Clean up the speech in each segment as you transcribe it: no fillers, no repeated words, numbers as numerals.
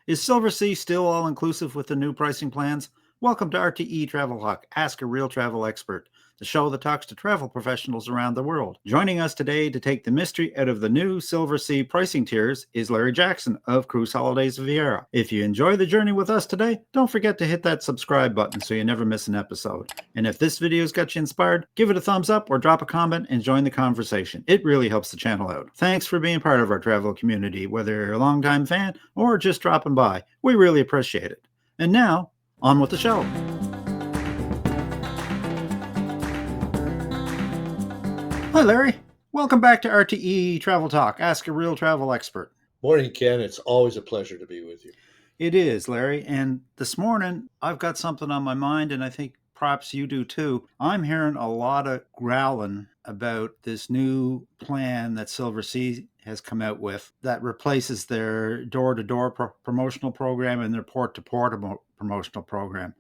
Is Silversea still all-inclusive with the new pricing plans? Welcome to RTE-Travel Talk, Ask a Real Travel Expert, the show that talks to travel professionals around the world. Joining us today to take the mystery out of the new Silversea pricing tiers is Larry Jackson of Cruise Holidays Viera. If you enjoy the journey with us today, don't forget to hit that subscribe button so you never miss an episode. And if this video's got you inspired, give it a thumbs up or drop a comment and join the conversation. It really helps the channel out. Thanks for being part of our travel community, whether you're a longtime fan or just dropping by. We really appreciate it. And now, on with the show. Hi, Larry. Welcome back to RTE Travel Talk, Ask a Real Travel Expert. Morning, Ken. It's always a pleasure to be with you. It is, Larry. And this morning, I've got something on my mind, and I think perhaps you do too. I'm hearing a lot of growling about this new plan that Silversea has come out with that replaces their door-to-door promotional program and their port-to-port promotional program.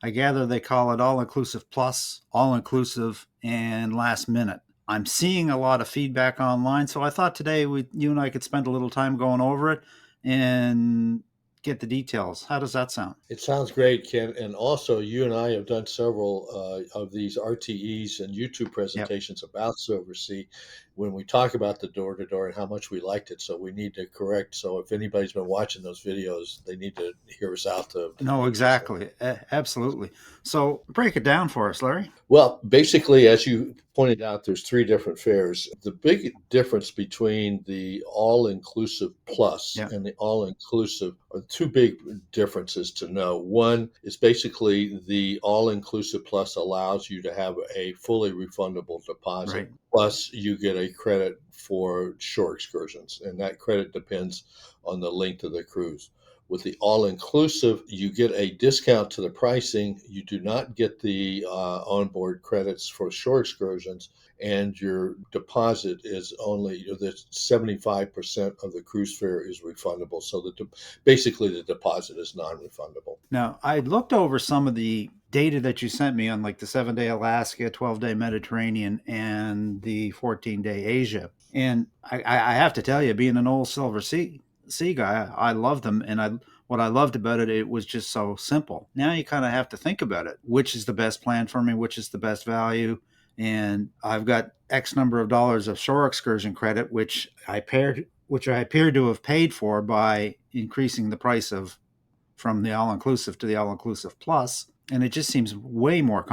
I gather they call it all-inclusive plus, all-inclusive, and last minute. I'm seeing a lot of feedback online, so I thought today you and I could spend a little time going over it and get the details. How does that sound? It sounds great, Ken. And also, you and I have done several of these RTEs and YouTube presentations about Silversea when we talk about the door-to-door and how much we liked it. So we need to correct. So if anybody's been watching those videos, they need to hear us out. No, exactly. Absolutely. So break it down for us, Larry. Well, basically, as you pointed out, there's three different fares. The big difference between the all-inclusive plus and the all-inclusive are two big differences to know. One is basically the all-inclusive plus allows you to have a fully refundable deposit. Right. Plus, you get a credit for shore excursions, and that credit depends on the length of the cruise. With the all-inclusive, you get a discount to the pricing. You do not get the onboard credits for shore excursions, and your deposit is only the 75% of the cruise fare is refundable. So basically, the deposit is non-refundable. Now, I looked over some of the data that you sent me on like the 7-day Alaska, 12-day Mediterranean, and the 14-day Asia. And I have to tell you, being an old Silversea guy, I love them. And what I loved about it, it was just so simple. Now you kind of have to think about it. Which is the best plan for me? Which is the best value? And I've got X number of dollars of shore excursion credit, which I appear to have paid for by increasing the price of from the all-inclusive to the all-inclusive plus. And it just seems way more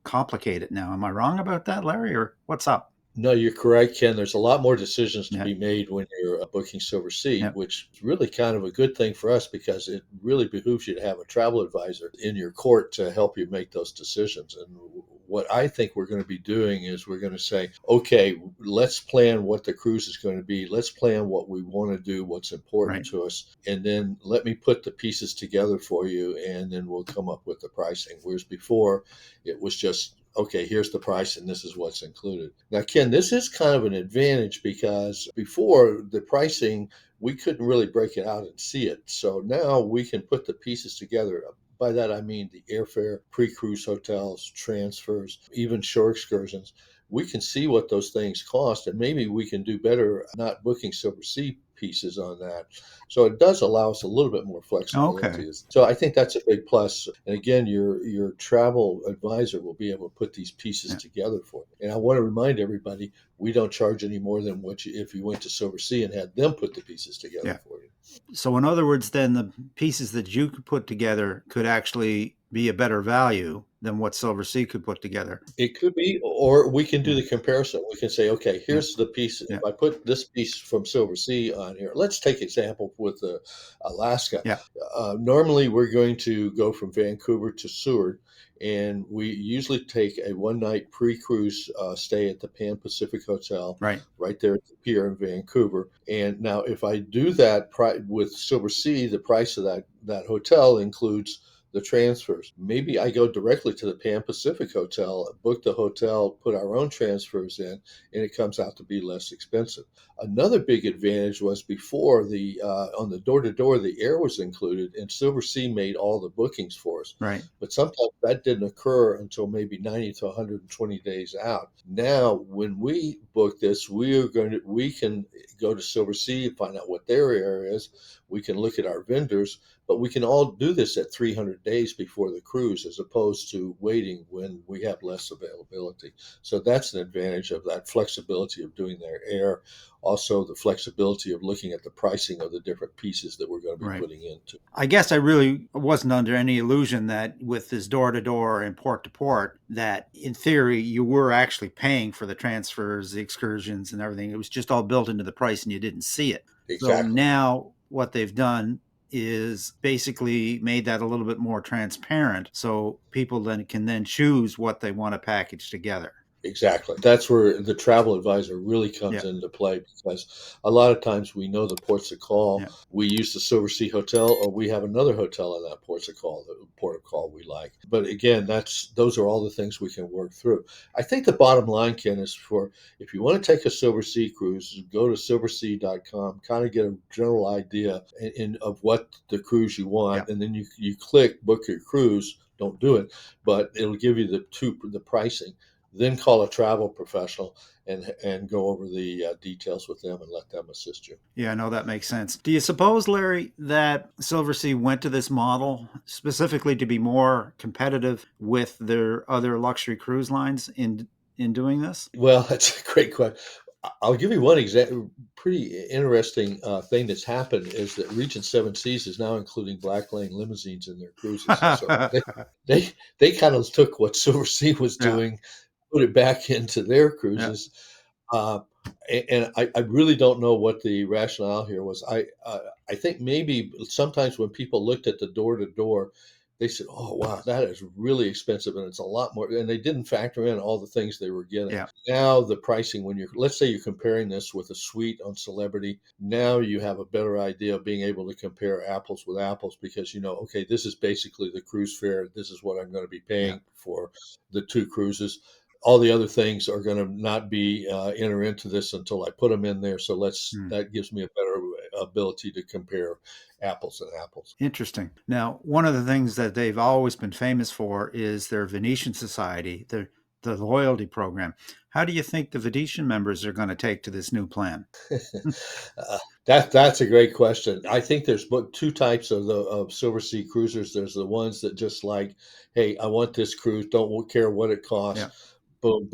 complicated now. Am I wrong about that, Larry, or what's up? No, you're correct, Ken. There's a lot more decisions to be made when you're booking Silversea, which is really kind of a good thing for us because it really behooves you to have a travel advisor in your court to help you make those decisions. And what I think we're going to be doing is we're going to say, okay, let's plan what the cruise is going to be. Let's plan what we want to do, what's important to us. And then let me put the pieces together for you, and then we'll come up with the pricing. Whereas before, it was just, okay, here's the price and this is what's included. Now, Ken, this is kind of an advantage because before the pricing, we couldn't really break it out and see it. So now we can put the pieces together. By that, I mean the airfare, pre-cruise hotels, transfers, even shore excursions. We can see what those things cost, and maybe we can do better not booking Silversea pieces on that. So it does allow us a little bit more flexibility. Okay. So I think that's a big plus. And again, your travel advisor will be able to put these pieces together for you. And I want to remind everybody, we don't charge any more than what if you went to Silversea and had them put the pieces together for you. So in other words, then the pieces that you could put together could actually be a better value than what Silversea could put together. It could be, or we can do the comparison. We can say, okay, here's the piece. If I put this piece from Silversea on here, let's take example with Alaska. Normally, we're going to go from Vancouver to Seward, and we usually take a one-night pre-cruise stay at the Pan Pacific Hotel, right there at the pier in Vancouver. And now, if I do that with Silversea, the price of that hotel includes the transfers. Maybe I go directly to the Pan Pacific Hotel, book the hotel, put our own transfers in, and it comes out to be less expensive. Another big advantage was before on the door-to-door, the air was included, and Silversea made all the bookings for us. Right. But sometimes that didn't occur until maybe 90 to 120 days out. Now, when we book this, we can go to Silversea and find out what their air is. We can look at our vendors, but we can all do this at 300 days before the cruise, as opposed to waiting when we have less availability. So that's an advantage of that flexibility of doing their air. Also, the flexibility of looking at the pricing of the different pieces that we're going to be putting into. I guess I really wasn't under any illusion that with this door to door and port to port, that in theory you were actually paying for the transfers, the excursions, and everything. It was just all built into the price and you didn't see it. So Exactly. now what they've done is basically made that a little bit more transparent so people then can choose what they want to package together. Exactly. That's where the travel advisor really comes into play, because a lot of times we know the ports of call. Yeah. We use the Silversea Hotel, or we have another hotel in that ports of call, the port of call we like. But again, those are all the things we can work through. I think the bottom line, Ken, is if you want to take a Silversea cruise, go to silversea.com, kind of get a general idea of what the cruise you want, and then you click book your cruise. Don't do it, but it'll give you the pricing. Then call a travel professional and go over the details with them and let them assist you. Yeah, I know that makes sense. Do you suppose, Larry, that Silversea went to this model specifically to be more competitive with their other luxury cruise lines in doing this? Well, that's a great question. I'll give you one example. Pretty interesting thing that's happened is that Regent Seven Seas is now including Black Lane limousines in their cruises. So they kind of took what Silversea was doing, put it back into their cruises. Uh, and I really don't know what the rationale here was. I think maybe sometimes when people looked at the door to door, they said, "Oh wow, that is really expensive, and it's a lot more." And they didn't factor in all the things they were getting. Now the pricing, when let's say you're comparing this with a suite on Celebrity, now you have a better idea of being able to compare apples with apples, because you know, okay, this is basically the cruise fare. This is what I'm going to be paying for the two cruises. All the other things are going to not be enter into this until I put them in there. So that gives me a better ability to compare apples and apples. Interesting. Now, one of the things that they've always been famous for is their Venetian Society, the loyalty program. How do you think the Venetian members are going to take to this new plan? That's a great question. I think there's two types of Silversea cruisers. There's the ones that just like, hey, I want this cruise. Don't care what it costs. Boom,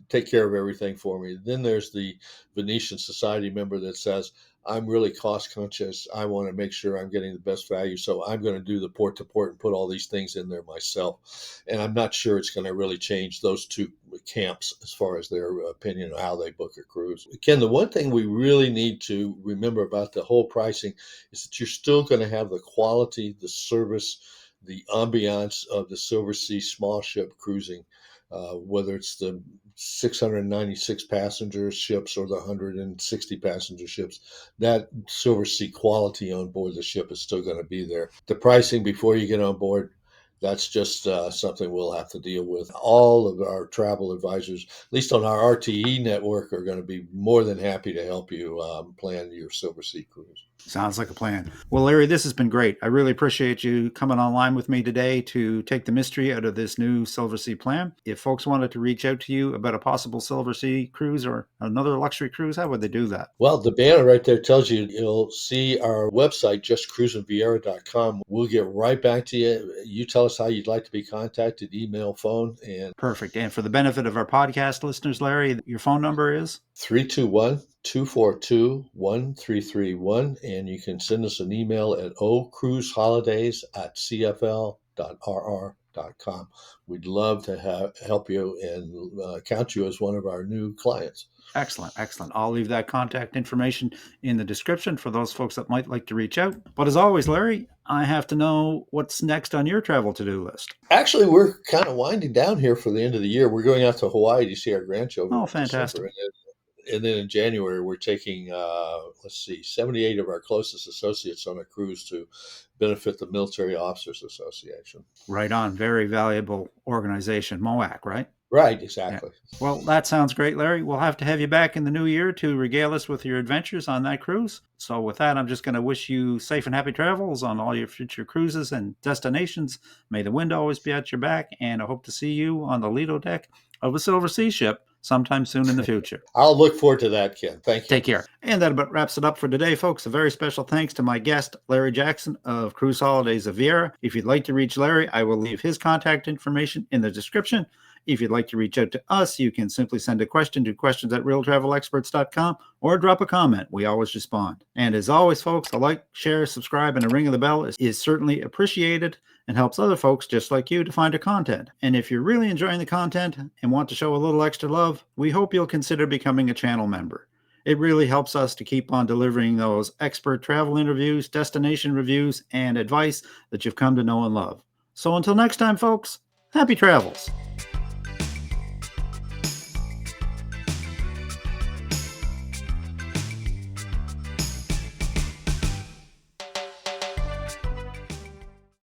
take care of everything for me. Then there's the Venetian Society member that says, I'm really cost conscious. I want to make sure I'm getting the best value. So I'm going to do the port to port and put all these things in there myself. And I'm not sure it's going to really change those two camps as far as their opinion of how they book a cruise. Ken, the one thing we really need to remember about the whole pricing is that you're still going to have the quality, the service, the ambiance of the Silversea small ship cruising. Whether it's the 696 passenger ships or the 160 passenger ships, that Silversea quality on board the ship is still going to be there. The pricing before you get on board, that's just something we'll have to deal with. All of our travel advisors, at least on our RTE network, are going to be more than happy to help you plan your Silversea cruise. Sounds like a plan. Well, Larry, this has been great. I really appreciate you coming online with me today to take the mystery out of this new Silversea plan. If folks wanted to reach out to you about a possible Silversea cruise or another luxury cruise, how would they do that? Well, the banner right there tells you. You'll see our website, justcruisingviera.com. We'll get right back to you. You tell us how you'd like to be contacted, email, phone, and perfect. And for the benefit of our podcast listeners, Larry, your phone number is 321-242-1331, and you can send us an email at ocruiseholidays@cfl.rr.com. We'd love to help you and count you as one of our new clients. Excellent. I'll leave that contact information in the description for those folks that might like to reach out. But as always, Larry, I have to know what's next on your travel to-do list. Actually, we're kind of winding down here for the end of the year. We're going out to Hawaii to see our grandchildren. Oh, fantastic. In December. And then in January, we're taking, 78 of our closest associates on a cruise to benefit the Military Officers Association. Right on. Very valuable organization, MOAC, right? Right, exactly. Yeah. Well, that sounds great, Larry. We'll have to have you back in the new year to regale us with your adventures on that cruise. So with that, I'm just going to wish you safe and happy travels on all your future cruises and destinations. May the wind always be at your back, and I hope to see you on the Lido deck of a Silversea ship sometime soon in the future. I'll look forward to that, Ken. Thank you. Take care. And that about wraps it up for today, folks. A very special thanks to my guest, Larry Jackson of Cruise Holidays of Viera. If you'd like to reach Larry, I will leave his contact information in the description. If you'd like to reach out to us, you can simply send a question to questions@realtravelexperts.com or drop a comment. We always respond. And as always, folks, a like, share, subscribe, and a ring of the bell is certainly appreciated and helps other folks just like you to find our content. And if you're really enjoying the content and want to show a little extra love, we hope you'll consider becoming a channel member. It really helps us to keep on delivering those expert travel interviews, destination reviews, and advice that you've come to know and love. So until next time, folks, happy travels.